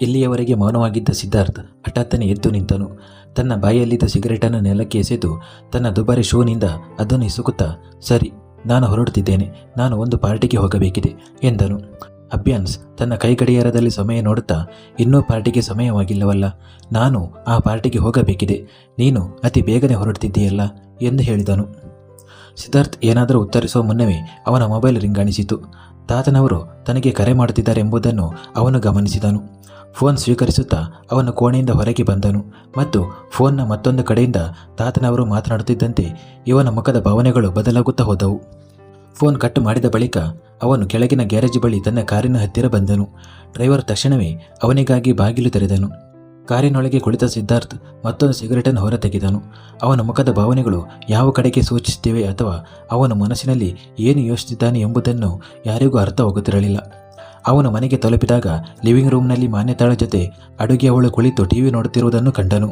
ಇಲ್ಲಿಯವರೆಗೆ ಮೌನವಾಗಿದ್ದ ಸಿದ್ಧಾರ್ಥ್ ಹಠಾತ್ತನೆ ಎದ್ದು ನಿಂತನು. ತನ್ನ ಬಾಯಲ್ಲಿದ್ದ ಸಿಗರೇಟನ್ನು ನೆಲಕ್ಕೆ ಎಸೆದು ತನ್ನ ದುಬಾರಿ ಶೂನಿಂದ ಅದನ್ನು ಇಸುಕುತ್ತಾ, ಸರಿ, ನಾನು ಹೊರಡುತ್ತಿದ್ದೇನೆ. ನಾನು ಒಂದು ಪಾರ್ಟಿಗೆ ಹೋಗಬೇಕಿದೆ ಎಂದನು. ಅಬ್ಯಾನ್ಸ್ ತನ್ನ ಕೈಗಡಿಯಾರದಲ್ಲಿ ಸಮಯ ನೋಡುತ್ತಾ, ಇನ್ನೂ ಪಾರ್ಟಿಗೆ ಸಮಯವಾಗಿಲ್ಲವಲ್ಲ, ನಾನು ಆ ಪಾರ್ಟಿಗೆ ಹೋಗಬೇಕಿದೆ. ನೀನು ಅತಿ ಬೇಗನೆ ಹೊರಡುತ್ತಿದ್ದೀಯಲ್ಲ ಎಂದು ಹೇಳಿದನು. ಸಿದ್ಧಾರ್ಥ್ ಏನಾದರೂ ಉತ್ತರಿಸುವ ಮುನ್ನವೇ ಅವನ ಮೊಬೈಲ್ ರಿಂಗಾಣಿಸಿತು. ತಾತನವರು ತನಗೆ ಕರೆ ಮಾಡುತ್ತಿದ್ದಾರೆ ಎಂಬುದನ್ನು ಅವನು ಗಮನಿಸಿದನು. ಫೋನ್ ಸ್ವೀಕರಿಸುತ್ತಾ ಅವನು ಕೋಣೆಯಿಂದ ಹೊರಗೆ ಬಂದನು ಮತ್ತು ಫೋನ್ನ ಮತ್ತೊಂದು ಕಡೆಯಿಂದ ತಾತನವರು ಮಾತನಾಡುತ್ತಿದ್ದಂತೆ ಇವನ ಮುಖದ ಭಾವನೆಗಳು ಬದಲಾಗುತ್ತಾ ಹೋದವು. ಫೋನ್ ಕಟ್ ಮಾಡಿದ ಬಳಿಕ ಅವನು ಕೆಳಗಿನ ಗ್ಯಾರೇಜ್ ಬಳಿ ತನ್ನ ಕಾರಿನ ಹತ್ತಿರ ಬಂದನು. ಡ್ರೈವರ್ ತಕ್ಷಣವೇ ಅವನಿಗಾಗಿ ಬಾಗಿಲು ತೆರೆದನು. ಕಾರಿನೊಳಗೆ ಕುಳಿತ ಸಿದ್ಧಾರ್ಥ್ ಮತ್ತೊಂದು ಸಿಗರೇಟನ್ನು ಹೊರತೆಗೆದನು. ಅವನ ಮುಖದ ಭಾವನೆಗಳು ಯಾವ ಕಡೆಗೆ ಸೂಚಿಸುತ್ತಿವೆ ಅಥವಾ ಅವನ ಮನಸ್ಸಿನಲ್ಲಿ ಏನು ಯೋಚಿಸಿದ್ದಾನೆ ಎಂಬುದನ್ನು ಯಾರಿಗೂ ಅರ್ಥವಾಗುತ್ತಿರಲಿಲ್ಲ. ಅವನು ಮನೆಗೆ ತಲುಪಿದಾಗ ಲಿವಿಂಗ್ ರೂಮ್ನಲ್ಲಿ ಮಾನ್ಯತಾಳ ಜೊತೆ ಅಡುಗೆಯವಳು ಕುಳಿತು ಟಿವಿ ನೋಡುತ್ತಿರುವುದನ್ನು ಕಂಡನು.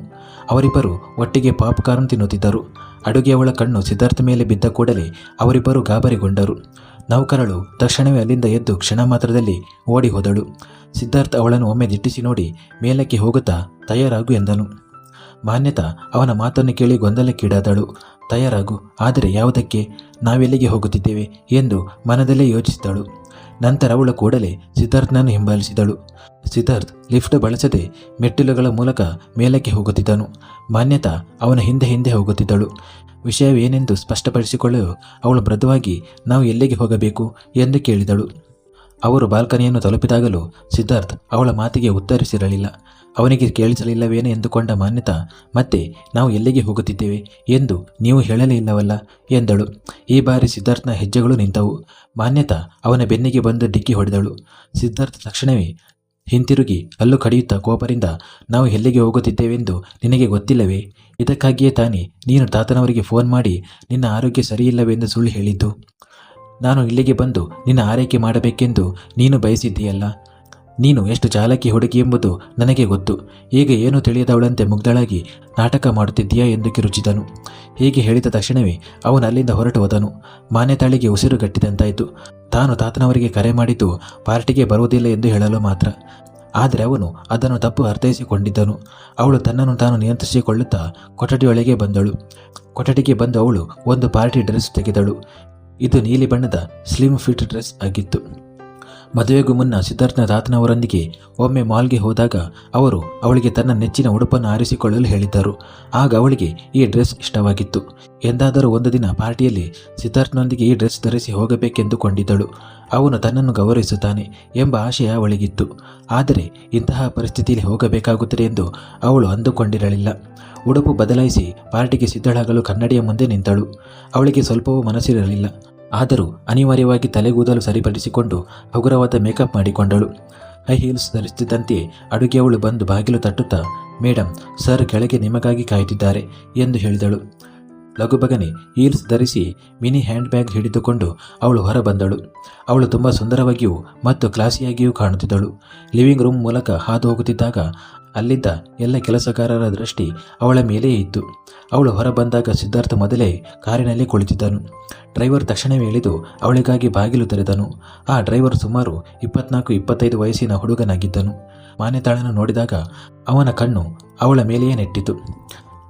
ಅವರಿಬ್ಬರು ಒಟ್ಟಿಗೆ ಪಾಪ್ಕಾರ್ನ್ ತಿನ್ನುತ್ತಿದ್ದರು. ಅಡುಗೆಯವಳ ಕಣ್ಣು ಸಿದ್ಧಾರ್ಥ್ ಮೇಲೆ ಬಿದ್ದ ಕೂಡಲೇ ಅವರಿಬ್ಬರು ಗಾಬರಿಗೊಂಡರು. ನೌಕರಳು ತಕ್ಷಣವೇ ಅಲ್ಲಿಂದ ಎದ್ದು ಕ್ಷಣ ಮಾತ್ರದಲ್ಲಿ ಓಡಿ ಹೋದಳು. ಸಿದ್ಧಾರ್ಥ್ ಅವಳನ್ನು ಒಮ್ಮೆ ದಿಟ್ಟಿಸಿ ನೋಡಿ ಮೇಲಕ್ಕೆ ಹೋಗುತ್ತಾ, ತಯಾರಾಗು ಎಂದನು. ಮಾನ್ಯತಾ ಅವನ ಮಾತನ್ನು ಕೇಳಿ ಗೊಂದಲಕ್ಕೀಡಾದಳು. ತಯಾರಾಗು, ಆದರೆ ಯಾವುದಕ್ಕೆ? ನಾವೆಲ್ಲಿಗೆ ಹೋಗುತ್ತಿದ್ದೇವೆ ಎಂದು ಮನದಲ್ಲೇ ಯೋಚಿಸಿದಳು. ನಂತರ ಅವಳು ಕೂಡಲೇ ಸಿದ್ಧಾರ್ಥ್ನನ್ನು ಹಿಂಬಾಲಿಸಿದಳು. ಸಿದ್ಧಾರ್ಥ್ ಲಿಫ್ಟ್ ಬಳಸದೆ ಮೆಟ್ಟಿಲುಗಳ ಮೂಲಕ ಮೇಲಕ್ಕೆ ಹೋಗುತ್ತಿದ್ದನು. ಮಾನ್ಯತಾ ಅವನ ಹಿಂದೆ ಹಿಂದೆ ಹೋಗುತ್ತಿದ್ದಳು. ವಿಷಯವೇನೆಂದು ಸ್ಪಷ್ಟಪಡಿಸಿಕೊಳ್ಳಲು ಅವಳು ಮೃದುವಾಗಿ, ನಾವು ಎಲ್ಲಿಗೆ ಹೋಗಬೇಕು ಎಂದು ಕೇಳಿದಳು. ಅವರು ಬಾಲ್ಕನಿಯನ್ನು ತಲುಪಿದಾಗಲೂ ಸಿದ್ಧಾರ್ಥ್ ಅವಳ ಮಾತಿಗೆ ಉತ್ತರಿಸಿರಲಿಲ್ಲ. ಅವನಿಗೆ ಕೇಳಿಸಲಿಲ್ಲವೇನೆ ಎಂದುಕೊಂಡ ಮಾನ್ಯತಾ ಮತ್ತೆ, ನಾವು ಎಲ್ಲಿಗೆ ಹೋಗುತ್ತಿದ್ದೇವೆ ಎಂದು ನೀವು ಹೇಳಲೇ ಇಲ್ಲವಲ್ಲ ಎಂದಳು. ಈ ಬಾರಿ ಸಿದ್ಧಾರ್ಥ್ನ ಹೆಜ್ಜೆಗಳು ನಿಂತವು. ಮಾನ್ಯತಾ ಅವನ ಬೆನ್ನಿಗೆ ಬಂದು ಡಿಕ್ಕಿ ಹೊಡೆದಳು. ಸಿದ್ಧಾರ್ಥ್ ತಕ್ಷಣವೇ ಹಿಂತಿರುಗಿ ಹಲ್ಲು ಕಡಿಯುತ್ತಾ ಕೋಪರಿಂದ, ನಾವು ಎಲ್ಲಿಗೆ ಹೋಗುತ್ತಿದ್ದೇವೆಂದು ನಿನಗೆ ಗೊತ್ತಿಲ್ಲವೇ? ಇದಕ್ಕಾಗಿಯೇ ತಾನೇ ನೀನು ತಾತನವರಿಗೆ ಫೋನ್ ಮಾಡಿ ನಿನ್ನ ಆರೋಗ್ಯ ಸರಿಯಿಲ್ಲವೆಂದು ಸುಳ್ಳು ಹೇಳಿದ್ದು. ನಾನು ಇಲ್ಲಿಗೆ ಬಂದು ನಿನ್ನ ಆರೈಕೆ ಮಾಡಬೇಕೆಂದು ನೀನು ಬಯಸಿದ್ದೀಯಲ್ಲ. ನೀನು ಎಷ್ಟು ಚಾಲಾಕಿ ಹುಡುಗಿ ಎಂಬುದು ನನಗೆ ಗೊತ್ತು. ಈಗ ಏನೂ ತಿಳಿಯದವಳಂತೆ ಮುಗ್ಧಳಾಗಿ ನಾಟಕ ಮಾಡುತ್ತಿದ್ದೀಯಾ ಎಂದು ಕಿರುಚಿದನು. ಹೀಗೆ ಹೇಳಿದ ತಕ್ಷಣವೇ ಅವನು ಅಲ್ಲಿಂದ ಹೊರಟು ಹೋದನು. ಮಾನ್ಯತಾಳಿಗೆ ಉಸಿರು ಗಟ್ಟಿದಂತಾಯಿತು. ತಾನು ತಾತನವರಿಗೆ ಕರೆ ಮಾಡಿದ್ದು ಪಾರ್ಟಿಗೆ ಬರುವುದಿಲ್ಲ ಎಂದು ಹೇಳಲು ಮಾತ್ರ. ಆದರೆ ಅವನು ಅದನ್ನು ತಪ್ಪು ಅರ್ಥೈಸಿಕೊಂಡಿದ್ದನು. ಅವಳು ತನ್ನನ್ನು ತಾನು ನಿಯಂತ್ರಿಸಿಕೊಳ್ಳುತ್ತಾ ಕೊಠಡಿಯೊಳಗೆ ಬಂದಳು. ಕೊಠಡಿಗೆ ಬಂದು ಅವಳು ಒಂದು ಪಾರ್ಟಿ ಡ್ರೆಸ್ ತೆಗೆದಳು. ಇದು ನೀಲಿ ಬಣ್ಣದ ಸ್ಲಿಮ್ ಫಿಟ್ ಡ್ರೆಸ್ ಆಗಿತ್ತು. ಮದುವೆಗೂ ಮುನ್ನ ಸಿದ್ಧಾರ್ಥ್ನ ತಾತನವರೊಂದಿಗೆ ಒಮ್ಮೆ ಮಾಲ್ಗೆ ಹೋದಾಗ ಅವರು ಅವಳಿಗೆ ತನ್ನ ನೆಚ್ಚಿನ ಉಡುಪನ್ನು ಆರಿಸಿಕೊಳ್ಳಲು ಹೇಳಿದ್ದರು. ಆಗ ಅವಳಿಗೆ ಈ ಡ್ರೆಸ್ ಇಷ್ಟವಾಗಿತ್ತು. ಎಂದಾದರೂ ಒಂದು ದಿನ ಪಾರ್ಟಿಯಲ್ಲಿ ಸಿದ್ಧಾರ್ಥ್ನೊಂದಿಗೆ ಈ ಡ್ರೆಸ್ ಧರಿಸಿ ಹೋಗಬೇಕೆಂದುಕೊಂಡಿದ್ದಳು. ಅವನು ತನ್ನನ್ನು ಗೌರವಿಸುತ್ತಾನೆ ಎಂಬ ಆಶಯ ಅವಳಿಗಿತ್ತು. ಆದರೆ ಇಂತಹ ಪರಿಸ್ಥಿತಿಯಲ್ಲಿ ಹೋಗಬೇಕಾಗುತ್ತದೆ ಎಂದು ಅವಳು ಅಂದುಕೊಂಡಿರಲಿಲ್ಲ. ಉಡುಪು ಬದಲಾಯಿಸಿ ಪಾರ್ಟಿಗೆ ಸಿದ್ಧಳಾಗಲು ಕನ್ನಡಿಯ ಮುಂದೆ ನಿಂತಳು. ಅವಳಿಗೆ ಸ್ವಲ್ಪವೂ ಮನಸ್ಸಿರಲಿಲ್ಲ. ಆದರೂ ಅನಿವಾರ್ಯವಾಗಿ ತಲೆಗೂದಲು ಸರಿಪಡಿಸಿಕೊಂಡು ಹಗುರವಾದ ಮೇಕಪ್ ಮಾಡಿಕೊಂಡಳು. ಹೈ ಹೀಲ್ಸ್ ಧರಿಸುತ್ತಿದ್ದಂತೆಯೇ ಅಡುಗೆಯವಳು ಬಂದು ಬಾಗಿಲು ತಟ್ಟುತ್ತಾ, ಮೇಡಮ್, ಸರ್ ಕೆಳಗೆ ನಿಮಗಾಗಿ ಕಾಯುತ್ತಿದ್ದಾರೆ ಎಂದು ಹೇಳಿದಳು. ಲಘುಬಗನೆ ಹೀಲ್ಸ್ ಧರಿಸಿ ಮಿನಿ ಹ್ಯಾಂಡ್ ಬ್ಯಾಗ್ ಹಿಡಿದುಕೊಂಡು ಅವಳು ಹೊರ ಬಂದಳು. ಅವಳು ತುಂಬ ಸುಂದರವಾಗಿಯೂ ಮತ್ತು ಕ್ಲಾಸಿಯಾಗಿಯೂ ಕಾಣುತ್ತಿದ್ದಳು. ಲಿವಿಂಗ್ ರೂಮ್ ಮೂಲಕ ಹಾದು ಹೋಗುತ್ತಿದ್ದಾಗ ಅಲ್ಲಿದ್ದ ಎಲ್ಲ ಕೆಲಸಗಾರರ ದೃಷ್ಟಿ ಅವಳ ಮೇಲೆಯೇ ಇತ್ತು. ಅವಳು ಹೊರ ಬಂದಾಗ ಸಿದ್ಧಾರ್ಥ್ ಮೊದಲೇ ಕಾರಿನಲ್ಲಿ ಕುಳಿತಿದ್ದನು. ಡ್ರೈವರ್ ತಕ್ಷಣವೇ ಇಳಿದು ಅವಳಿಗಾಗಿ ಬಾಗಿಲು ತೆರೆದನು. ಆ ಡ್ರೈವರ್ ಸುಮಾರು 24-25 ವಯಸ್ಸಿನ ಹುಡುಗನಾಗಿದ್ದನು. ಮಾನ್ಯತಾಳನ್ನು ನೋಡಿದಾಗ ಅವನ ಕಣ್ಣು ಅವಳ ಮೇಲೆಯೇ ನೆಟ್ಟಿತು.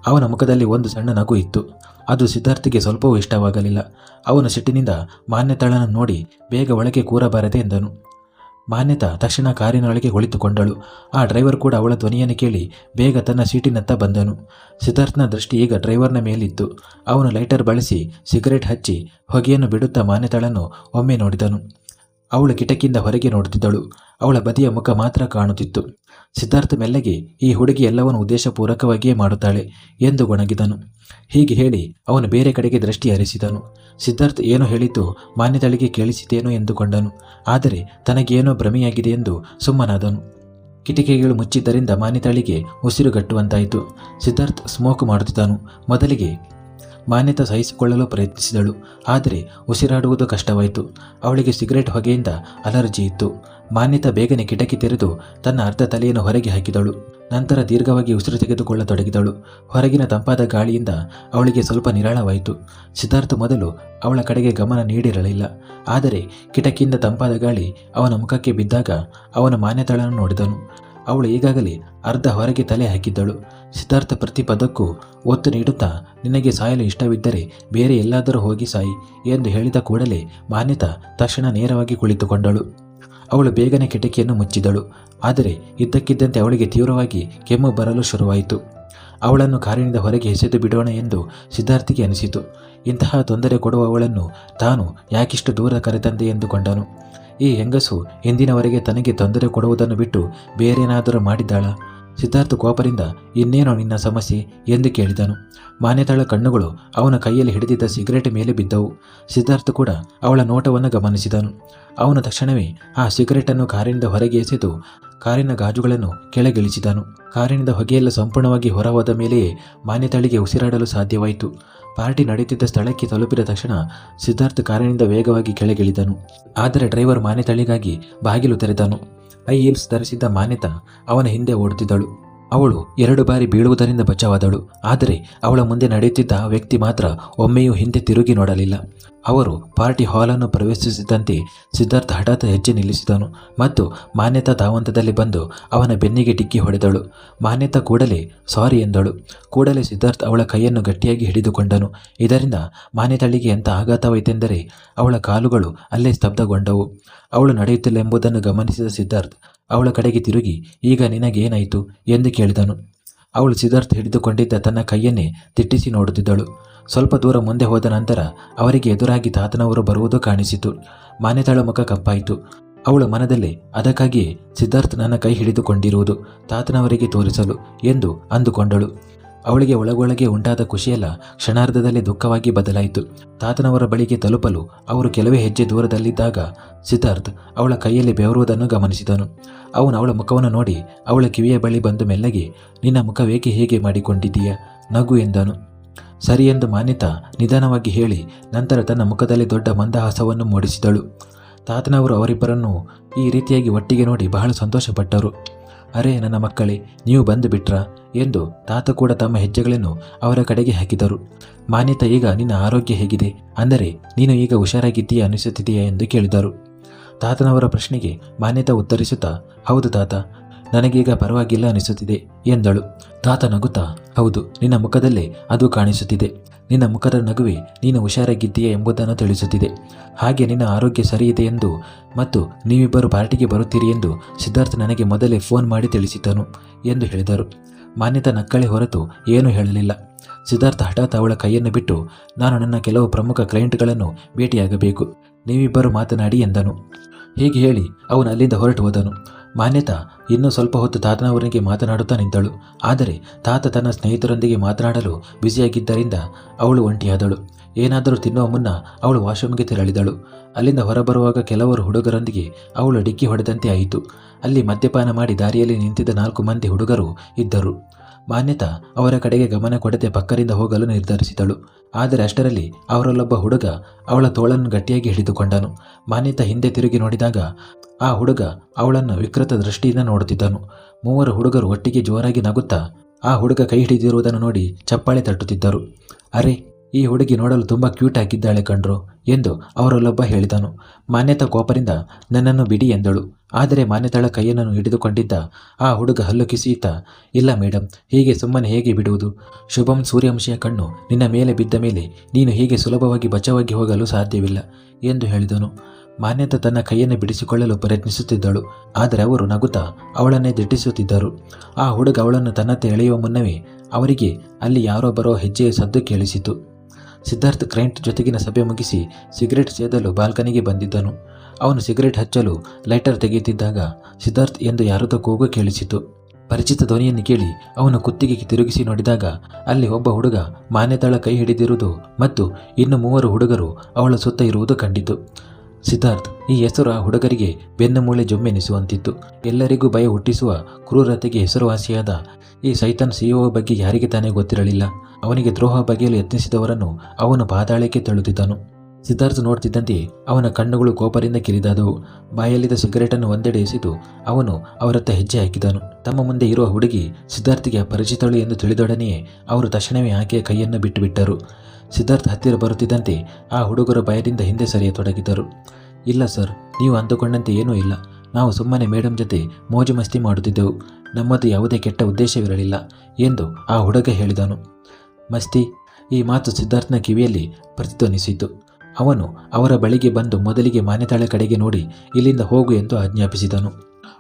ಅವನ ಮುಖದಲ್ಲಿ ಒಂದು ಸಣ್ಣ ನಗು ಇತ್ತು. ಅದು ಸಿದ್ಧಾರ್ಥ್ಗೆ ಸ್ವಲ್ಪವೂ ಇಷ್ಟವಾಗಲಿಲ್ಲ. ಅವನು ಸಿಟ್ಟಿನಿಂದ ಮಾನ್ಯತಾಳನ್ನು ನೋಡಿ, ಬೇಗ ಒಳಗೆ ಕೂರಬಾರದೆ ಎಂದನು. ಮಾನ್ಯತಾ ತಕ್ಷಣ ಕಾರಿನೊಳಗೆ ಕುಳಿತುಕೊಂಡಳು. ಆ ಡ್ರೈವರ್ ಕೂಡ ಅವಳ ಧ್ವನಿಯನ್ನು ಕೇಳಿ ಬೇಗ ತನ್ನ ಸೀಟಿನತ್ತ ಬಂದನು. ಸಿದ್ಧಾರ್ಥ್ನ ದೃಷ್ಟಿ ಈಗ ಡ್ರೈವರ್ನ ಮೇಲಿತ್ತು. ಅವನು ಲೈಟರ್ ಬಳಸಿ ಸಿಗರೇಟ್ ಹಚ್ಚಿ ಹೊಗೆಯನ್ನು ಬಿಡುತ್ತಾ ಮಾನ್ಯತಾಳನ್ನು ಒಮ್ಮೆ ನೋಡಿದನು. ಅವಳು ಕಿಟಕಿಯಿಂದ ಹೊರಗೆ ನೋಡುತ್ತಿದ್ದಳು. ಅವಳ ಬದಿಯ ಮುಖ ಮಾತ್ರ ಕಾಣುತ್ತಿತ್ತು. ಸಿದ್ಧಾರ್ಥ್ ಮೆಲ್ಲಗೆ, ಈ ಹುಡುಗಿ ಎಲ್ಲವನ್ನು ಉದ್ದೇಶಪೂರ್ವಕವಾಗಿಯೇ ಮಾಡುತ್ತಾಳೆ ಎಂದು ಗೊಣಗಿದನು. ಹೀಗೆ ಹೇಳಿ ಅವನು ಬೇರೆ ಕಡೆಗೆ ದೃಷ್ಟಿ ಹರಿಸಿದನು. ಸಿದ್ಧಾರ್ಥ್ ಏನು ಹೇಳಿದ್ದು ಮಾನ್ಯತಾಳಿಗೆ ಕೇಳಿಸಿತೇನೋ ಎಂದುಕೊಂಡನು. ಆದರೆ ತನಗೇನೋ ಭ್ರಮೆಯಾಗಿದೆ ಎಂದು ಸುಮ್ಮನಾದನು. ಕಿಟಕಿಗಳು ಮುಚ್ಚಿದ್ದರಿಂದ ಮಾನ್ಯತಾಳಿಗೆ ಉಸಿರುಗಟ್ಟುವಂತಾಯಿತು. ಸಿದ್ಧಾರ್ಥ್ ಸ್ಮೋಕ್ ಮಾಡುತ್ತಿದ್ದನು. ಮೊದಲಿಗೆ ಮಾನ್ಯತಾ ಸಹಿಸಿಕೊಳ್ಳಲು ಪ್ರಯತ್ನಿಸಿದಳು. ಆದರೆ ಉಸಿರಾಡುವುದು ಕಷ್ಟವಾಯಿತು. ಅವಳಿಗೆ ಸಿಗರೇಟ್ ಹೊಗೆಯಿಂದ ಅಲರ್ಜಿ ಇತ್ತು. ಮಾನ್ಯತಾ ಬೇಗನೆ ಕಿಟಕಿ ತೆರೆದು ತನ್ನ ಅರ್ಧ ತಲೆಯನ್ನು ಹೊರಗೆ ಹಾಕಿದಳು. ನಂತರ ದೀರ್ಘವಾಗಿ ಉಸಿರು ತೆಗೆದುಕೊಳ್ಳತೊಡಗಿದಳು. ಹೊರಗಿನ ತಂಪಾದ ಗಾಳಿಯಿಂದ ಅವಳಿಗೆ ಸ್ವಲ್ಪ ನಿರಾಳವಾಯಿತು. ಸಿದ್ಧಾರ್ಥ್ ಮೊದಲು ಅವಳ ಕಡೆಗೆ ಗಮನ ನೀಡಿರಲಿಲ್ಲ. ಆದರೆ ಕಿಟಕಿಯಿಂದ ತಂಪಾದ ಗಾಳಿ ಅವನ ಮುಖಕ್ಕೆ ಬಿದ್ದಾಗ ಅವನು ಮಾನ್ಯತಾಳನ್ನು ನೋಡಿದನು. ಅವಳು ಈಗಾಗಲೇ ಅರ್ಧ ಹೊರಗೆ ತಲೆ ಹಾಕಿದ್ದಳು. ಸಿದ್ಧಾರ್ಥ ಪ್ರತಿ ಪದಕ್ಕೂ ಒತ್ತು ನೀಡುತ್ತಾ, ನಿನಗೆ ಸಾಯಲು ಇಷ್ಟವಿದ್ದರೆ ಬೇರೆ ಎಲ್ಲಾದರೂ ಹೋಗಿ ಸಾಯಿ ಎಂದು ಹೇಳಿದ ಕೂಡಲೇ ಮಾನ್ಯತಾ ತಕ್ಷಣ ನೇರವಾಗಿ ಕುಳಿತುಕೊಂಡಳು. ಅವಳು ಬೇಗನೆ ಕಿಟಕಿಯನ್ನು ಮುಚ್ಚಿದಳು. ಆದರೆ ಇದ್ದಕ್ಕಿದ್ದಂತೆ ಅವಳಿಗೆ ತೀವ್ರವಾಗಿ ಕೆಮ್ಮು ಬರಲು ಶುರುವಾಯಿತು. ಅವಳನ್ನು ಕಾರಿನಿಂದ ಹೊರಗೆ ಎಸೆದು ಬಿಡೋಣ ಎಂದು ಸಿದ್ಧಾರ್ಥಿಗೆ ಅನಿಸಿತು. ಇಂತಹ ತೊಂದರೆ ಕೊಡುವ ಅವಳನ್ನು ತಾನು ಯಾಕಿಷ್ಟು ದೂರ ಕರೆತಂದೆ ಎಂದುಕೊಂಡನು. ಈ ಹೆಂಗಸು ಹಿಂದಿನವರೆಗೆ ತನಗೆ ತೊಂದರೆ ಕೊಡುವುದನ್ನು ಬಿಟ್ಟು ಬೇರೇನಾದರೂ ಮಾಡಿದ್ದಾಳ? ಸಿದ್ಧಾರ್ಥ ಕೋಪದಿಂದ, ಇನ್ನೇನೋ ನಿನ್ನ ಸಮಸ್ಯೆ ಎಂದು ಕೇಳಿದನು. ಮಾನ್ಯತಾಳ ಕಣ್ಣುಗಳು ಅವನ ಕೈಯಲ್ಲಿ ಹಿಡಿದಿದ್ದ ಸಿಗರೇಟ್ ಮೇಲೆ ಬಿದ್ದವು. ಸಿದ್ಧಾರ್ಥ ಕೂಡ ಅವಳ ನೋಟವನ್ನು ಗಮನಿಸಿದನು. ಅವನು ತಕ್ಷಣವೇ ಆ ಸಿಗರೇಟನ್ನು ಕಾರಿನಿಂದ ಹೊರಗೆ ಎಸೆದು ಕಾರಿನ ಗಾಜುಗಳನ್ನು ಕೆಳಗಿಳಿಸಿದನು. ಕಾರಿನಿಂದ ಹೊಗೆಯೆಲ್ಲ ಸಂಪೂರ್ಣವಾಗಿ ಹೊರಹೋದ ಮೇಲೆಯೇ ಮಾನ್ಯತಾಳಿಗೆ ಉಸಿರಾಡಲು ಸಾಧ್ಯವಾಯಿತು. ಪಾರ್ಟಿ ನಡೆಯುತ್ತಿದ್ದ ಸ್ಥಳಕ್ಕೆ ತಲುಪಿದ ತಕ್ಷಣ ಸಿದ್ಧಾರ್ಥ ಕಾರಿನಿಂದ ವೇಗವಾಗಿ ಕೆಳಗಿಳಿದನು. ಆದರೆ ಡ್ರೈವರ್ ಮಾನ್ಯತಾಳಿಗಾಗಿ ಬಾಗಿಲು ತೆರೆದನು. ಹೈ ಹೀಲ್ಸ್ ಧರಿಸಿದ್ದ ಮಾನ್ಯತಾ ಅವನ ಹಿಂದೆ ಓಡುತ್ತಿದ್ದಳು. ಅವಳು 2 ಬಾರಿ ಬೀಳುವುದರಿಂದ ಬಚಾವಾದಳು. ಆದರೆ ಅವಳ ಮುಂದೆ ನಡೆಯುತ್ತಿದ್ದ ಆ ವ್ಯಕ್ತಿ ಮಾತ್ರ ಒಮ್ಮೆಯೂ ಹಿಂದೆ ತಿರುಗಿ ನೋಡಲಿಲ್ಲ. ಅವರು ಪಾರ್ಟಿ ಹಾಲನ್ನು ಪ್ರವೇಶಿಸಿದಂತೆ ಸಿದ್ಧಾರ್ಥ ಹಠಾತ್ ಹೆಜ್ಜೆ ನಿಲ್ಲಿಸಿದನು ಮತ್ತು ಮಾನ್ಯತಾ ಧಾವಂತದಲ್ಲಿ ಬಂದು ಅವನ ಬೆನ್ನಿಗೆ ಡಿಕ್ಕಿ ಹೊಡೆದಳು. ಮಾನ್ಯತಾ ಕೂಡಲೇ ಸಾರಿ ಎಂದಳು. ಕೂಡಲೇ ಸಿದ್ಧಾರ್ಥ ಅವಳ ಕೈಯನ್ನು ಗಟ್ಟಿಯಾಗಿ ಹಿಡಿದುಕೊಂಡನು. ಇದರಿಂದ ಮಾನ್ಯತಾಳಿಗೆ ಎಂಥ ಆಘಾತವಾಯಿತೆಂದರೆ ಅವಳ ಕಾಲುಗಳು ಅಲ್ಲೇ ಸ್ತಬ್ಧಗೊಂಡವು. ಅವಳು ನಡೆಯುತ್ತಿಲ್ಲ ಎಂಬುದನ್ನು ಗಮನಿಸಿದ ಸಿದ್ಧಾರ್ಥ ಅವಳ ಕಡೆಗೆ ತಿರುಗಿ, ಈಗ ನಿನಗೇನಾಯಿತು ಎಂದು ಕೇಳಿದನು. ಅವಳು ಸಿದ್ಧಾರ್ಥ ಹಿಡಿದುಕೊಂಡಿದ್ದ ತನ್ನ ಕೈಯನ್ನೇ ದಿಟ್ಟಿಸಿ ನೋಡುತ್ತಿದ್ದಳು. ಸ್ವಲ್ಪ ದೂರ ಮುಂದೆ ಹೋದ ನಂತರ ಅವರಿಗೆ ಎದುರಾಗಿ ತಾತನವರು ಬರುವುದು ಕಾಣಿಸಿತು. ಮಾನ್ಯತಾಳ ಮುಖ ಕಪ್ಪಾಯಿತು. ಅವಳು ಮನದಲ್ಲೇ, ಅದಕ್ಕಾಗಿಯೇ ಸಿದ್ಧಾರ್ಥ ನನ್ನ ಕೈ ಹಿಡಿದುಕೊಂಡಿರುವುದು ತಾತನವರಿಗೆ ತೋರಿಸಲು ಎಂದು ಅಂದುಕೊಂಡಳು. ಅವಳಿಗೆ ಒಳಗೊಳಗೆ ಉಂಟಾದ ಖುಷಿಯೆಲ್ಲ ಕ್ಷಣಾರ್ಧದಲ್ಲಿ ದುಃಖವಾಗಿ ಬದಲಾಯಿತು. ತಾತನವರ ಬಳಿಗೆ ತಲುಪಲು ಅವರು ಕೆಲವೇ ಹೆಜ್ಜೆ ದೂರದಲ್ಲಿದ್ದಾಗ ಸಿದ್ಧಾರ್ಥ ಅವಳ ಕೈಯಲ್ಲಿ ಬೆವರುವುದನ್ನು ಗಮನಿಸಿದನು. ಅವನು ಅವಳ ಮುಖವನ್ನು ನೋಡಿ ಅವಳ ಕಿವಿಯ ಬಳಿ ಬಂದು ಮೆಲ್ಲಗೆ, ನಿನ್ನ ಮುಖವೇಕೆ ಹೀಗೆ ಮಾಡಿಕೊಂಡಿದ್ದೀಯ, ನಗು ಎಂದನು. ಸರಿ ಎಂದು ಮಾನ್ಯತಾ ನಿಧಾನವಾಗಿ ಹೇಳಿ ನಂತರ ತನ್ನ ಮುಖದಲ್ಲಿ ದೊಡ್ಡ ಮಂದಹಾಸವನ್ನು ಮೂಡಿಸಿದಳು. ತಾತನವರು ಅವರಿಬ್ಬರನ್ನು ಈ ರೀತಿಯಾಗಿ ಒಟ್ಟಿಗೆ ನೋಡಿ ಬಹಳ ಸಂತೋಷಪಟ್ಟರು. ಅರೆ ನನ್ನ ಮಕ್ಕಳೇ, ನೀವು ಬಂದು ಬಿಟ್ರಾ ಎಂದು ತಾತ ಕೂಡ ತಮ್ಮ ಹೆಜ್ಜೆಗಳನ್ನು ಅವರ ಕಡೆಗೆ ಹಾಕಿದರು. ಮಾನ್ಯತಾ, ಈಗ ನಿನ್ನ ಆರೋಗ್ಯ ಹೇಗಿದೆ, ಅಂದರೆ ನೀನು ಈಗ ಹುಷಾರಾಗಿದ್ದೀಯಾ ಅನಿಸುತ್ತಿದೆಯಾ ಎಂದು ಕೇಳಿದರು. ತಾತನವರ ಪ್ರಶ್ನೆಗೆ ಮಾನ್ಯತಾ ಉತ್ತರಿಸುತ್ತಾ, ಹೌದು ತಾತ, ನನಗೀಗ ಪರವಾಗಿಲ್ಲ ಅನಿಸುತ್ತಿದೆ ಎಂದಳು. ತಾತ ನಗುತ್ತಾ, ಹೌದು, ನಿನ್ನ ಮುಖದಲ್ಲೇ ಅದು ಕಾಣಿಸುತ್ತಿದೆ. ನಿನ್ನ ಮುಖದ ನಗುವೆ ನೀನು ಹುಷಾರಾಗಿದ್ದೀಯಾ ಎಂಬುದನ್ನು ತಿಳಿಸುತ್ತಿದೆ. ಹಾಗೆ ನಿನ್ನ ಆರೋಗ್ಯ ಸರಿಯಿದೆ ಎಂದು ಮತ್ತು ನೀವಿಬ್ಬರು ಪಾರ್ಟಿಗೆ ಬರುತ್ತೀರಿ ಎಂದು ಸಿದ್ಧಾರ್ಥ ನನಗೆ ಮೊದಲೇ ಫೋನ್ ಮಾಡಿ ತಿಳಿಸಿದ್ದನು ಎಂದು ಹೇಳಿದರು. ಮಾನ್ಯತಾ ನಕ್ಕಳೆ ಹೊರತು ಏನೂ ಹೇಳಲಿಲ್ಲ. ಸಿದ್ಧಾರ್ಥ ಹಠಾತ್ ಅವಳ ಕೈಯನ್ನು ಬಿಟ್ಟು, ನಾನು ನನ್ನ ಕೆಲವು ಪ್ರಮುಖ ಕ್ಲೈಂಟ್ಗಳನ್ನು ಭೇಟಿಯಾಗಬೇಕು, ನೀವಿಬ್ಬರು ಮಾತನಾಡಿ ಎಂದನು. ಹೀಗೆ ಹೇಳಿ ಅವನು ಅಲ್ಲಿಂದ ಹೊರಟು ಹೋದನು. ಮಾನ್ಯತಾ ಇನ್ನೂ ಸ್ವಲ್ಪ ಹೊತ್ತು ತಾತನವರಿಗೆ ಮಾತನಾಡುತ್ತಾ ನಿಂತಳು. ಆದರೆ ತಾತ ತನ್ನ ಸ್ನೇಹಿತರೊಂದಿಗೆ ಮಾತನಾಡಲು ಬ್ಯುಸಿಯಾಗಿದ್ದರಿಂದ ಅವಳು ಒಂಟಿಯಾದಳು. ಏನಾದರೂ ತಿನ್ನುವ ಮುನ್ನ ಅವಳು ವಾಶ್ರೂಮ್ಗೆ ತೆರಳಿದಳು. ಅಲ್ಲಿಂದ ಹೊರಬರುವಾಗ ಕೆಲವರು ಹುಡುಗರೊಂದಿಗೆ ಅವಳು ಡಿಕ್ಕಿ ಹೊಡೆದಂತೆ ಆಯಿತು. ಅಲ್ಲಿ ಮದ್ಯಪಾನ ಮಾಡಿ ದಾರಿಯಲ್ಲಿ ನಿಂತಿದ್ದ 4 ಮಂದಿ ಹುಡುಗರು ಇದ್ದರು. ಮಾನ್ಯತಾ ಅವರ ಕಡೆಗೆ ಗಮನ ಕೊಡದೆ ಪಕ್ಕದಿಂದ ಹೋಗಲು ನಿರ್ಧರಿಸಿದಳು. ಆದರೆ ಅಷ್ಟರಲ್ಲಿ ಅವರಲ್ಲೊಬ್ಬ ಹುಡುಗ ಅವಳ ತೋಳನ್ನು ಗಟ್ಟಿಯಾಗಿ ಹಿಡಿದುಕೊಂಡನು. ಮಾನ್ಯತಾ ಹಿಂದೆ ತಿರುಗಿ ನೋಡಿದಾಗ ಆ ಹುಡುಗ ಅವಳನ್ನು ವಿಕೃತ ದೃಷ್ಟಿಯಿಂದ ನೋಡುತ್ತಿದ್ದನು. 3 ಹುಡುಗರು ಒಟ್ಟಿಗೆ ಜೋರಾಗಿ ನಗುತ್ತಾ ಆ ಹುಡುಗ ಕೈ ಹಿಡಿದಿರುವುದನ್ನು ನೋಡಿ ಚಪ್ಪಾಳೆ ತಟ್ಟುತ್ತಿದ್ದರು. ಅರೆ, ಈ ಹುಡುಗಿ ನೋಡಲು ತುಂಬ ಕ್ಯೂಟ್ ಆಗಿದ್ದಾಳೆ ಕಣ್ರು ಎಂದು ಅವರಲ್ಲೊಬ್ಬ ಹೇಳಿದನು. ಮಾನ್ಯತಾ ಕೋಪದಿಂದ ನನ್ನನ್ನು ಬಿಡಿ ಎಂದಳು. ಆದರೆ ಮಾನ್ಯತಾಳ ಕೈಯನ್ನು ಹಿಡಿದುಕೊಂಡಿದ್ದ ಆ ಹುಡುಗ ಹಲ್ಲು ಕಿಸಿಯುತ್ತಾ, ಇಲ್ಲ ಮೇಡಮ್, ಹೀಗೆ ಸುಮ್ಮನೆ ಹೇಗೆ ಬಿಡುವುದು? ಶುಭಂ ಸೂರ್ಯವಂಶಿಯ ಕಣ್ಣು ನಿನ್ನ ಮೇಲೆ ಬಿದ್ದ ಮೇಲೆ ನೀನು ಹೀಗೆ ಸುಲಭವಾಗಿ ಬಚಾವಾಗಿ ಹೋಗಲು ಸಾಧ್ಯವಿಲ್ಲ ಎಂದು ಹೇಳಿದನು. ಮಾನ್ಯತಾ ತನ್ನ ಕೈಯನ್ನು ಬಿಡಿಸಿಕೊಳ್ಳಲು ಪ್ರಯತ್ನಿಸುತ್ತಿದ್ದಳು. ಆದರೆ ಅವರು ನಗುತ್ತಾ ಅವಳನ್ನೇ ದಿಟ್ಟಿಸುತ್ತಿದ್ದರು. ಆ ಹುಡುಗ ಅವಳನ್ನು ತನ್ನತ್ತ ಎಳೆಯುವ ಮುನ್ನವೇ ಅವರಿಗೆ ಅಲ್ಲಿ ಯಾರೋ ಬರೋ ಹೆಜ್ಜೆಯ ಸದ್ದು ಕೇಳಿಸಿತು. ಸಿದ್ಧಾರ್ಥ ಕ್ಲೈಂಟ್ ಜೊತೆಗಿನ ಸಭೆ ಮುಗಿಸಿ ಸಿಗರೇಟ್ ಸೇದಲು ಬಾಲ್ಕನಿಗೆ ಬಂದಿದ್ದನು. ಅವನು ಸಿಗರೇಟ್ ಹಚ್ಚಲು ಲೈಟರ್ ತೆಗೆಯುತ್ತಿದ್ದಾಗ ಸಿದ್ಧಾರ್ಥ್ ಎಂದು ಯಾರದೋ ಕೂಗು ಕೇಳಿಸಿತು. ಪರಿಚಿತ ಧ್ವನಿಯನ್ನು ಕೇಳಿ ಅವನು ಕುತ್ತಿಗೆ ತಿರುಗಿಸಿ ನೋಡಿದಾಗ ಅಲ್ಲಿ ಒಬ್ಬ ಹುಡುಗ ಮಾನ್ಯತಾಳ ಕೈ ಹಿಡಿದಿರುವುದು ಮತ್ತು ಇನ್ನು 3 ಹುಡುಗರು ಅವಳ ಸುತ್ತ ಇರುವುದು ಕಂಡಿತು. ಸಿದ್ಧಾರ್ಥ್ ಈ ಹೆಸರು ಆ ಹುಡುಗರಿಗೆ ಬೆನ್ನು ಮೂಳೆ ಜೊಮ್ಮೆನಿಸುವಂತಿತ್ತು. ಎಲ್ಲರಿಗೂ ಭಯ ಹುಟ್ಟಿಸುವ ಕ್ರೂರತೆಗೆ ಹೆಸರುವಾಸಿಯಾದ ಈ ಸೈತಾನ್ ಸಿಇಒ ಬಗ್ಗೆ ಯಾರಿಗೆ ತಾನೇ ಗೊತ್ತಿರಲಿಲ್ಲ. ಅವನಿಗೆ ದ್ರೋಹ ಬಗೆಯಲು ಯತ್ನಿಸಿದವರನ್ನು ಅವನು ಪಾತಾಳಕ್ಕೆ ತಳ್ಳುತ್ತಿದ್ದನು. ಸಿದ್ಧಾರ್ಥ ನೋಡ್ತಿದ್ದಂತೆ ಅವನ ಕಣ್ಣುಗಳು ಕೋಪದಿಂದ ಕಿರಿದಾದವು. ಬಾಯಲ್ಲಿದ್ದ ಸಿಗರೇಟನ್ನು ಒಂದೆಡೆ ಎಸೆದು ಅವನು ಅವರತ್ತ ಹೆಜ್ಜೆ ಹಾಕಿದನು. ತಮ್ಮ ಮುಂದೆ ಇರುವ ಹುಡುಗಿ ಸಿದ್ಧಾರ್ಥಿಗೆ ಪರಿಚಿತಳು ಎಂದು ತಿಳಿದೊಡನೆಯೇ ಅವರು ತಕ್ಷಣವೇ ಆಕೆಯ ಕೈಯನ್ನು ಬಿಟ್ಟುಬಿಟ್ಟರು. ಸಿದ್ಧಾರ್ಥ ಹತ್ತಿರ ಬರುತ್ತಿದ್ದಂತೆ ಆ ಹುಡುಗರ ಭಯದಿಂದ ಹಿಂದೆ ಸರಿಯತೊಡಗಿದರು. ಇಲ್ಲ ಸರ್, ನೀವು ಅಂದುಕೊಂಡಂತೆ ಏನೂ ಇಲ್ಲ. ನಾವು ಸುಮ್ಮನೆ ಮೇಡಮ್ ಜೊತೆ ಮೋಜು ಮಸ್ತಿ ಮಾಡುತ್ತಿದ್ದೆವು. ನಮ್ಮದು ಯಾವುದೇ ಕೆಟ್ಟ ಉದ್ದೇಶವಿರಲಿಲ್ಲ ಎಂದು ಆ ಹುಡುಗ ಹೇಳಿದನು. ಮಸ್ತಿ? ಈ ಮಾತು ಸಿದ್ಧಾರ್ಥನ ಕಿವಿಯಲ್ಲಿ ಪ್ರತಿಧ್ವನಿಸಿತು. ಅವನು ಅವರ ಬಳಿಗೆ ಬಂದು ಮೊದಲಿಗೆ ಮಾನ್ಯತಾಳ ಕಡೆಗೆ ನೋಡಿ ಇಲ್ಲಿಂದ ಹೋಗು ಎಂದು ಆಜ್ಞಾಪಿಸಿದನು.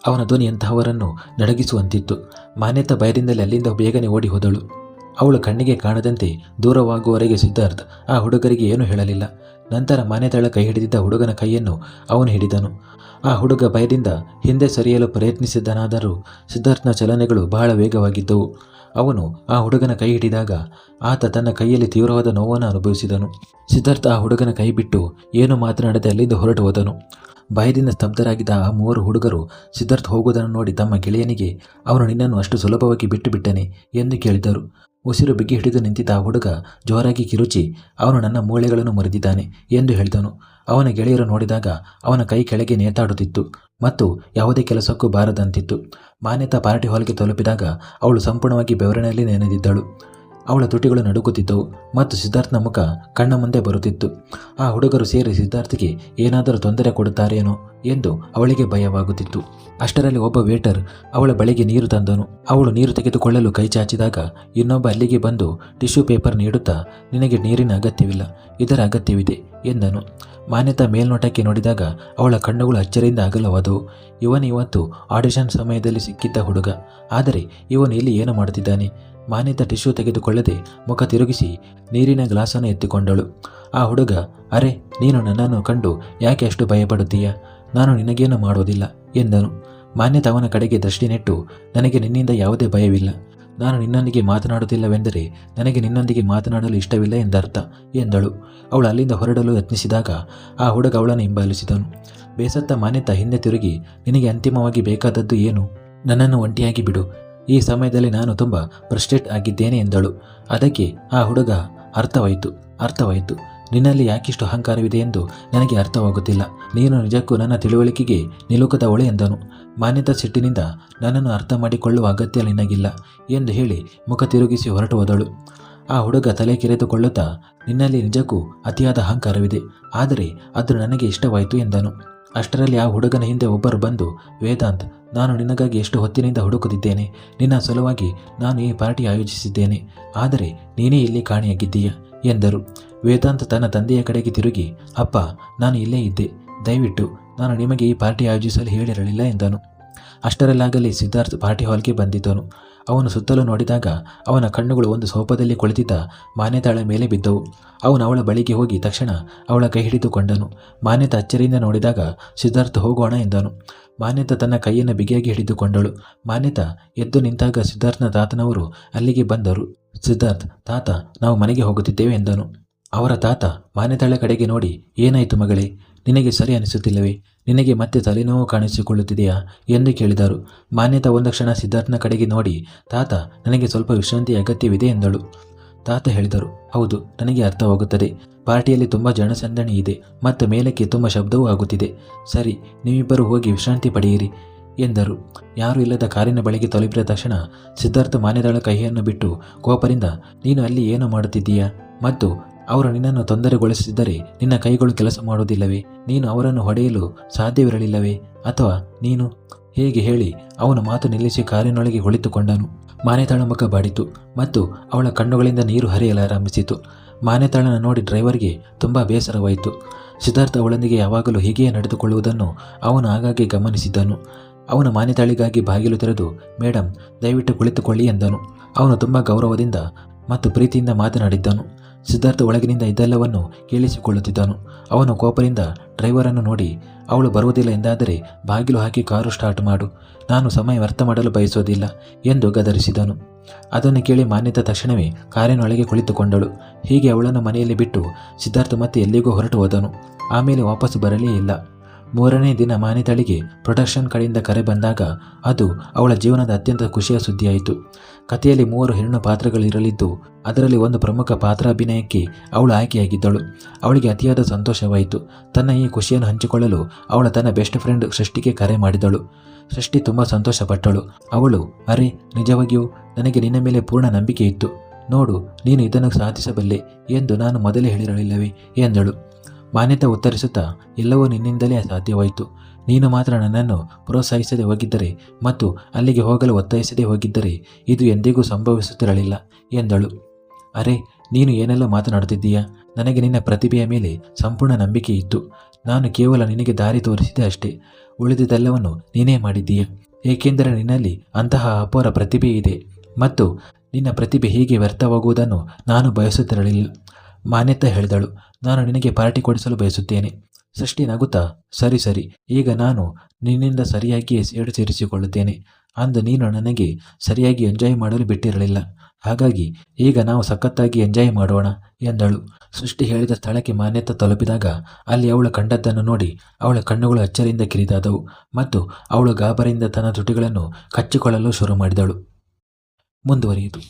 ಅವನ ಧ್ವನಿ ಅಂತಹವರನ್ನು ನಡಗಿಸುವಂತಿತ್ತು. ಮಾನ್ಯತಾ ಭಯದಿಂದಲೇ ಅಲ್ಲಿಂದ ಬೇಗನೆ ಓಡಿ ಹೋದಳು. ಅವಳು ಕಣ್ಣಿಗೆ ಕಾಣದಂತೆ ದೂರವಾಗುವವರೆಗೆ ಸಿದ್ಧಾರ್ಥ್ ಆ ಹುಡುಗರಿಗೆ ಏನೂ ಹೇಳಲಿಲ್ಲ. ನಂತರ ಮಾನ್ಯತಾಳ ಕೈ ಹಿಡಿದಿದ್ದ ಹುಡುಗನ ಕೈಯನ್ನು ಅವನು ಹಿಡಿದನು. ಆ ಹುಡುಗ ಭಯದಿಂದ ಹಿಂದೆ ಸರಿಯಲು ಪ್ರಯತ್ನಿಸಿದನಾದರೂ ಸಿದ್ಧಾರ್ಥ್ನ ಚಲನೆಗಳು ಬಹಳ ವೇಗವಾಗಿದ್ದವು. ಅವನು ಆ ಹುಡುಗನ ಕೈ ಹಿಡಿದಾಗ ಆತ ತನ್ನ ಕೈಯಲ್ಲಿ ತೀವ್ರವಾದ ನೋವನ್ನು ಅನುಭವಿಸಿದನು. ಸಿದ್ಧಾರ್ಥ್ ಆ ಹುಡುಗನ ಕೈ ಬಿಟ್ಟು ಏನು ಮಾತನಾಡದೆ ಅಲ್ಲಿಂದ ಹೊರಟು ಹೋದನು. ಭಯದಿಂದ ಸ್ತಬ್ಧರಾಗಿದ್ದ ಆ 3 ಹುಡುಗರು ಸಿದ್ಧಾರ್ಥ್ ಹೋಗುವುದನ್ನು ನೋಡಿ ತಮ್ಮ ಗೆಳೆಯನಿಗೆ ಅವನು ನಿನ್ನನ್ನು ಅಷ್ಟು ಸುಲಭವಾಗಿ ಬಿಟ್ಟು ಬಿಟ್ಟನೆ ಎಂದು ಕೇಳಿದರು. ಉಸಿರು ಬಿಗಿ ಹಿಡಿದು ನಿಂತಿದ್ದ ಆ ಹುಡುಗ ಜೋರಾಗಿ ಕಿರುಚಿ ಅವನು ನನ್ನ ಮೂಳೆಗಳನ್ನು ಮುರಿದಿದ್ದಾನೆ ಎಂದು ಹೇಳಿದನು. ಅವನ ಗೆಳೆಯರು ನೋಡಿದಾಗ ಅವನ ಕೈ ಕೆಳಗೆ ನೇತಾಡುತ್ತಿತ್ತು ಮತ್ತು ಯಾವುದೇ ಕೆಲಸಕ್ಕೂ ಬಾರದಂತಿತ್ತು. ಮಾನ್ಯತಾ ಪಾರ್ಟಿ ಹಾಲ್ಗೆ ತಲುಪಿದಾಗ ಅವಳು ಸಂಪೂರ್ಣವಾಗಿ ಬೆವರಿನಲ್ಲಿ ನೆನೆದಿದ್ದಳು. ಅವಳ ತುಟಿಗಳು ನಡುಗುತ್ತಿದ್ದವು ಮತ್ತು ಸಿದ್ಧಾರ್ಥ್ನ ಮುಖ ಕಣ್ಣ ಮುಂದೆ ಬರುತ್ತಿತ್ತು. ಆ ಹುಡುಗರು ಸೇರಿ ಸಿದ್ಧಾರ್ಥ್ಗೆ ಏನಾದರೂ ತೊಂದರೆ ಕೊಡುತ್ತಾರೇನೋ ಎಂದು ಅವಳಿಗೆ ಭಯವಾಗುತ್ತಿತ್ತು. ಅಷ್ಟರಲ್ಲಿ ಒಬ್ಬ ವೇಟರ್ ಅವಳ ಬಳಿಗೆ ನೀರು ತಂದನು. ಅವಳು ನೀರು ತೆಗೆದುಕೊಳ್ಳಲು ಕೈ ಚಾಚಿದಾಗ ಇನ್ನೊಬ್ಬ ಅಲ್ಲಿಗೆ ಬಂದು ಟಿಶ್ಯೂ ಪೇಪರ್ ನೀಡುತ್ತಾ, ನಿನಗೆ ನೀರಿನ ಅಗತ್ಯವಿಲ್ಲ, ಇದರ ಅಗತ್ಯವಿದೆ ಎಂದನು. ಮಾನ್ಯತಾ ಮೇಲ್ನೋಟಕ್ಕೆ ನೋಡಿದಾಗ ಅವಳ ಕಣ್ಣುಗಳು ಅಚ್ಚರಿಯಿಂದ ಅಗಲವಾದವು. ಇವತ್ತು ಆಡಿಷನ್ ಸಮಯದಲ್ಲಿ ಸಿಕ್ಕಿದ್ದ ಹುಡುಗ, ಆದರೆ ಇವನು ಇಲ್ಲಿ ಏನು ಮಾಡುತ್ತಿದ್ದಾನೆ? ಮಾನ್ಯತಾ ಟಿಶ್ಯೂ ತೆಗೆದುಕೊಳ್ಳದೆ ಮುಖ ತಿರುಗಿಸಿ ನೀರಿನ ಗ್ಲಾಸನ್ನು ಎತ್ತಿಕೊಂಡಳು. ಆ ಹುಡುಗ, ಅರೆ, ನೀನು ನನ್ನನ್ನು ಕಂಡು ಯಾಕೆ ಅಷ್ಟು ಭಯಪಡುತ್ತೀಯ? ನಾನು ನಿನಗೇನು ಮಾಡೋದಿಲ್ಲ ಎಂದನು. ಮಾನ್ಯತಾ ಅವನ ಕಡೆಗೆ ದೃಷ್ಟಿ ನೆಟ್ಟು, ನನಗೆ ನಿನ್ನಿಂದ ಯಾವುದೇ ಭಯವಿಲ್ಲ. ನಾನು ನಿನ್ನೊಂದಿಗೆ ಮಾತನಾಡುತ್ತಿಲ್ಲವೆಂದರೆ ನನಗೆ ನಿನ್ನೊಂದಿಗೆ ಮಾತನಾಡಲು ಇಷ್ಟವಿಲ್ಲ ಎಂದರ್ಥ ಎಂದಳು. ಅವಳು ಅಲ್ಲಿಂದ ಹೊರಡಲು ಯತ್ನಿಸಿದಾಗ ಆ ಹುಡುಗ ಅವಳನ್ನು ಹಿಂಬಾಲಿಸಿದನು. ಬೇಸತ್ತ ಮಾನ್ಯತಾ ಹಿಂದೆ ತಿರುಗಿ, ನಿನಗೆ ಅಂತಿಮವಾಗಿ ಬೇಕಾದದ್ದು ಏನು? ನನ್ನನ್ನು ಒಂಟಿಯಾಗಿ ಬಿಡು. ಈ ಸಮಯದಲ್ಲಿ ನಾನು ತುಂಬ ಫ್ರಸ್ಟ್ರೇಟ್ ಆಗಿದ್ದೇನೆ ಎಂದಳು. ಅದಕ್ಕೆ ಆ ಹುಡುಗ, ಅರ್ಥವಾಯಿತು. ನಿನ್ನಲ್ಲಿ ಯಾಕಿಷ್ಟು ಅಹಂಕಾರವಿದೆ ಎಂದು ನನಗೆ ಅರ್ಥವಾಗುತ್ತಿಲ್ಲ. ನೀನು ನಿಜಕ್ಕೂ ನನ್ನ ತಿಳುವಳಿಕೆಗೆ ನಿಲುಕದವಳೆ ಎಂದನು. ಮಾನ್ಯತಾ ಸಿಟ್ಟಿನಿಂದ, ನನ್ನನ್ನು ಅರ್ಥ ಮಾಡಿಕೊಳ್ಳುವ ಅಗತ್ಯ ನಿನಗಿಲ್ಲ ಎಂದು ಹೇಳಿ ಮುಖ ತಿರುಗಿಸಿ ಹೊರಟು ಹೋದಳು. ಆ ಹುಡುಗ ತಲೆ ಕೆರೆದುಕೊಳ್ಳುತ್ತಾ, ನಿನ್ನಲ್ಲಿ ನಿಜಕ್ಕೂ ಅತಿಯಾದ ಅಹಂಕಾರವಿದೆ, ಆದರೆ ಅದು ನನಗೆ ಇಷ್ಟವಾಯಿತು ಎಂದನು. ಅಷ್ಟರಲ್ಲಿ ಆ ಹುಡುಗನ ಹಿಂದೆ ಒಬ್ಬರು ಬಂದು, ವೇದಾಂತ್, ನಾನು ನಿನಗಾಗಿ ಎಷ್ಟು ಹೊತ್ತಿನಿಂದ ಹುಡುಕುತ್ತಿದ್ದೇನೆ. ನಿನ್ನ ಸಲುವಾಗಿ ನಾನು ಈ ಪಾರ್ಟಿ ಆಯೋಜಿಸಿದ್ದೇನೆ, ಆದರೆ ನೀನೇ ಇಲ್ಲಿ ಕಾಣೆಯಾಗಿದ್ದೀಯ ಎಂದರು. ವೇದಾಂತ್ ತನ್ನ ತಂದೆಯ ಕಡೆಗೆ ತಿರುಗಿ, ಅಪ್ಪ, ನಾನು ಇಲ್ಲೇ ಇದ್ದೆ, ದಯವಿಟ್ಟು ನಾನು ನಿಮಗೆ ಈ ಪಾರ್ಟಿ ಆಯೋಜಿಸಲು ಹೇಳಿರಲಿಲ್ಲ ಎಂದನು. ಅಷ್ಟರಲ್ಲಾಗಲೇ ಸಿದ್ಧಾರ್ಥ್ ಪಾರ್ಟಿ ಹಾಲ್ಗೆ ಬಂದಿದ್ದನು. ಅವನು ಸುತ್ತಲೂ ನೋಡಿದಾಗ ಅವನ ಕಣ್ಣುಗಳು ಒಂದು ಸೋಫಾದಲ್ಲಿ ಕುಳಿತಿದ್ದ ಮಾನ್ಯತಾಳ ಮೇಲೆ ಬಿದ್ದವು. ಅವನು ಅವಳ ಬಳಿಗೆ ಹೋಗಿ ತಕ್ಷಣ ಅವಳ ಕೈ ಹಿಡಿದುಕೊಂಡನು. ಮಾನ್ಯತಾ ಅಚ್ಚರಿಯಿಂದ ನೋಡಿದಾಗ ಸಿದ್ಧಾರ್ಥ್, ಹೋಗೋಣ ಎಂದನು. ಮಾನ್ಯತಾ ತನ್ನ ಕೈಯನ್ನು ಬಿಗಿಯಾಗಿ ಹಿಡಿದುಕೊಂಡಳು. ಮಾನ್ಯತಾ ಎದ್ದು ನಿಂತಾಗ ಸಿದ್ಧಾರ್ಥ್ನ ತಾತನವರು ಅಲ್ಲಿಗೆ ಬಂದರು. ಸಿದ್ಧಾರ್ಥ್, ತಾತ, ನಾವು ಮನೆಗೆ ಹೋಗುತ್ತಿದ್ದೇವೆ ಎಂದನು. ಅವರ ತಾತ ಮಾನ್ಯತಾಳ ಕಡೆಗೆ ನೋಡಿ, ಏನಾಯಿತು ಮಗಳೇ? ನಿನಗೆ ಸರಿ ಅನಿಸುತ್ತಿಲ್ಲವೇ? ನಿನಗೆ ಮತ್ತೆ ತಲೆನೋವು ಕಾಣಿಸಿಕೊಳ್ಳುತ್ತಿದೆಯಾ ಎಂದು ಕೇಳಿದರು. ಮಾನ್ಯತಾ ಒಂದು ಕ್ಷಣ ಸಿದ್ಧಾರ್ಥ್ನ ಕಡೆಗೆ ನೋಡಿ, ತಾತ, ನನಗೆ ಸ್ವಲ್ಪ ವಿಶ್ರಾಂತಿ ಅಗತ್ಯವಿದೆ ಎಂದಳು. ತಾತ ಹೇಳಿದರು, ಹೌದು, ನನಗೆ ಅರ್ಥವಾಗುತ್ತದೆ. ಪಾರ್ಟಿಯಲ್ಲಿ ತುಂಬ ಜನಸಂದಣಿ ಇದೆ ಮತ್ತು ಮೇಲಕ್ಕೆ ತುಂಬ ಶಬ್ದವೂ ಆಗುತ್ತಿದೆ. ಸರಿ, ನೀವಿಬ್ಬರು ಹೋಗಿ ವಿಶ್ರಾಂತಿ ಪಡೆಯಿರಿ ಎಂದರು. ಯಾರೂ ಇಲ್ಲದ ಕಾರಿನ ಬಳಿಗೆ ತಲುಪಿದ ತಕ್ಷಣ ಸಿದ್ಧಾರ್ಥ್ ಮಾನ್ಯತಾಳ ಕೈಯನ್ನು ಬಿಟ್ಟು ಕೋಪದಿಂದ, ನೀನು ಅಲ್ಲಿ ಏನು ಮಾಡುತ್ತಿದ್ದೀಯಾ? ಮತ್ತು ಅವರು ನಿನ್ನನ್ನು ತೊಂದರೆಗೊಳಿಸಿದ್ದರೆ ನಿನ್ನ ಕೈಗಳು ಕೆಲಸ ಮಾಡುವುದಿಲ್ಲವೇ? ನೀನು ಅವರನ್ನು ಹೊಡೆಯಲು ಸಾಧ್ಯವಿರಲಿಲ್ಲವೇ? ಅಥವಾ ನೀನು ಹೇಗೆ ಹೇಳಿ ಅವನ ಮಾತು ನಿಲ್ಲಿಸಿ ಕಾರಿನೊಳಗೆ ಕುಳಿತುಕೊಂಡನು. ಮಾನ್ಯತಾಳ ಮುಖ ಬಾಡಿತು ಮತ್ತು ಅವಳ ಕಣ್ಣುಗಳಿಂದ ನೀರು ಹರಿಯಲಾರಂಭಿಸಿತು. ಮಾನ್ಯತಾಳನ್ನು ನೋಡಿ ಡ್ರೈವರ್ಗೆ ತುಂಬ ಬೇಸರವಾಯಿತು. ಸಿದ್ಧಾರ್ಥ್ ಅವಳೊಂದಿಗೆ ಯಾವಾಗಲೂ ಹೀಗೆಯೇ ನಡೆದುಕೊಳ್ಳುವುದನ್ನು ಅವನು ಆಗಾಗ್ಗೆ ಗಮನಿಸಿದ್ದನು. ಅವನು ಮಾನ್ಯತಾಳಿಗಾಗಿ ಬಾಗಿಲು ತೆರೆದು, ಮೇಡಮ್, ದಯವಿಟ್ಟು ಕುಳಿತುಕೊಳ್ಳಿ ಎಂದನು. ಅವನು ತುಂಬ ಗೌರವದಿಂದ ಮತ್ತು ಪ್ರೀತಿಯಿಂದ ಮಾತನಾಡಿದ್ದನು. ಸಿದ್ಧಾರ್ಥ್ ಒಳಗಿನಿಂದ ಇದೆಲ್ಲವನ್ನು ಕೇಳಿಸಿಕೊಳ್ಳುತ್ತಿದ್ದನು. ಅವನು ಕೋಪದಿಂದ ಡ್ರೈವರನ್ನು ನೋಡಿ, ಅವಳು ಬರುವುದಿಲ್ಲ ಎಂದಾದರೆ ಬಾಗಿಲು ಹಾಕಿ ಕಾರು ಸ್ಟಾರ್ಟ್ ಮಾಡು, ನಾನು ಸಮಯ ವ್ಯರ್ಥ ಮಾಡಲು ಬಯಸೋದಿಲ್ಲ ಎಂದು ಗದರಿಸಿದನು. ಅದನ್ನು ಕೇಳಿ ಮಾನ್ಯತಾ ತಕ್ಷಣವೇ ಕಾರಿನೊಳಗೆ ಕುಳಿತುಕೊಂಡಳು. ಹೀಗೆ ಅವಳನ್ನು ಮನೆಯಲ್ಲಿ ಬಿಟ್ಟು ಸಿದ್ಧಾರ್ಥ್ ಮತ್ತೆ ಎಲ್ಲಿಗೂ ಹೊರಟು ಹೋದನು. ಆಮೇಲೆ ವಾಪಸ್ ಬರಲೇ ಇಲ್ಲ. 3ನೇ ದಿನ ಮಾನ್ಯತಾಳಿಗೆ ಪ್ರೊಡಕ್ಷನ್ ಕಡೆಯಿಂದ ಕರೆ ಬಂದಾಗ ಅದು ಅವಳ ಜೀವನದ ಅತ್ಯಂತ ಖುಷಿಯ ಸುದ್ದಿಯಾಯಿತು. ಕಥೆಯಲ್ಲಿ 3 ಹೆಣ್ಣು ಪಾತ್ರಗಳಿರಲಿದ್ದು ಅದರಲ್ಲಿ ಒಂದು ಪ್ರಮುಖ ಪಾತ್ರಾಭಿನಯಕ್ಕೆ ಅವಳು ಆಯ್ಕೆಯಾಗಿದ್ದಳು. ಅವಳಿಗೆ ಅತಿಯಾದ ಸಂತೋಷವಾಯಿತು. ತನ್ನ ಈ ಖುಷಿಯನ್ನು ಹಂಚಿಕೊಳ್ಳಲು ಅವಳು ತನ್ನ ಬೆಸ್ಟ್ ಫ್ರೆಂಡ್ ಸೃಷ್ಟಿಗೆ ಕರೆ ಮಾಡಿದಳು. ಸೃಷ್ಟಿ ತುಂಬ ಸಂತೋಷಪಟ್ಟಳು. ಅವಳು, ಅರೆ, ನಿಜವಾಗಿಯೂ ನನಗೆ ನಿನ್ನ ಮೇಲೆ ಪೂರ್ಣ ನಂಬಿಕೆ ಇತ್ತು. ನೋಡು, ನೀನು ಇದನ್ನು ಸಾಧಿಸಬಲ್ಲೆ ಎಂದು ನಾನು ಮೊದಲೇ ಹೇಳಿರಲಿಲ್ಲವೇ ಎಂದಳು. ಮಾನ್ಯತಾ ಉತ್ತರಿಸುತ್ತಾ, ಎಲ್ಲವೂ ನಿನ್ನಿಂದಲೇ ಸಾಧ್ಯವಾಯಿತು. ನೀನು ಮಾತ್ರ ನನ್ನನ್ನು ಪ್ರೋತ್ಸಾಹಿಸದೆ ಹೋಗಿದ್ದರೆ ಮತ್ತು ಅಲ್ಲಿಗೆ ಹೋಗಲು ಒತ್ತಾಯಿಸದೆ ಹೋಗಿದ್ದರೆ ಇದು ಎಂದಿಗೂ ಸಂಭವಿಸುತ್ತಿರಲಿಲ್ಲ ಎಂದಳು. ಅರೆ, ನೀನು ಏನೆಲ್ಲ ಮಾತನಾಡುತ್ತಿದ್ದೀಯಾ? ನನಗೆ ನಿನ್ನ ಪ್ರತಿಭೆಯ ಮೇಲೆ ಸಂಪೂರ್ಣ ನಂಬಿಕೆ ಇತ್ತು. ನಾನು ಕೇವಲ ನಿನಗೆ ದಾರಿ ತೋರಿಸಿದೆ ಅಷ್ಟೇ. ಉಳಿದಿದ್ದೆಲ್ಲವನ್ನು ನೀನೇ ಮಾಡಿದ್ದೀಯ. ಏಕೆಂದರೆ ನಿನ್ನಲ್ಲಿ ಅಂತಹ ಅಪಾರ ಪ್ರತಿಭೆ ಇದೆ ಮತ್ತು ನಿನ್ನ ಪ್ರತಿಭೆ ಹೀಗೆ ವ್ಯರ್ಥವಾಗುವುದನ್ನು ನಾನು ಬಯಸುತ್ತಿರಲಿಲ್ಲ. ಮಾನ್ಯತಾ ಹೇಳಿದಳು, ನಾನು ನಿನಗೆ ಪಾರ್ಟಿ ಕೊಡಿಸಲು ಬಯಸುತ್ತೇನೆ. ಸೃಷ್ಟಿ ನಗುತ್ತಾ, ಸರಿ ಸರಿ, ಈಗ ನಾನು ನಿನ್ನಿಂದ ಸರಿಯಾಗಿ ಸೇಡು ತೀರಿಸಿಕೊಳ್ಳುತ್ತೇನೆ. ಅಂದು ನೀನು ನನಗೆ ಸರಿಯಾಗಿ ಎಂಜಾಯ್ ಮಾಡಲು ಬಿಟ್ಟಿರಲಿಲ್ಲ. ಹಾಗಾಗಿ ಈಗ ನಾವು ಸಖತ್ತಾಗಿ ಎಂಜಾಯ್ ಮಾಡೋಣ ಎಂದಳು. ಸೃಷ್ಟಿ ಹೇಳಿದ ಸ್ಥಳಕ್ಕೆ ಮಾನ್ಯತಾ ತಲುಪಿದಾಗ ಅಲ್ಲಿ ಅವಳು ಕಂಡದ್ದನ್ನು ನೋಡಿ ಅವಳ ಕಣ್ಣುಗಳು ಅಚ್ಚರಿಯಿಂದ ಕಿರಿದಾದವು ಮತ್ತು ಅವಳು ಗಾಬರಿಯಿಂದ ತನ್ನ ತುಟಿಗಳನ್ನು ಕಚ್ಚಿಕೊಳ್ಳಲು ಶುರು ಮಾಡಿದಳು. ಮುಂದುವರಿಯಿತು.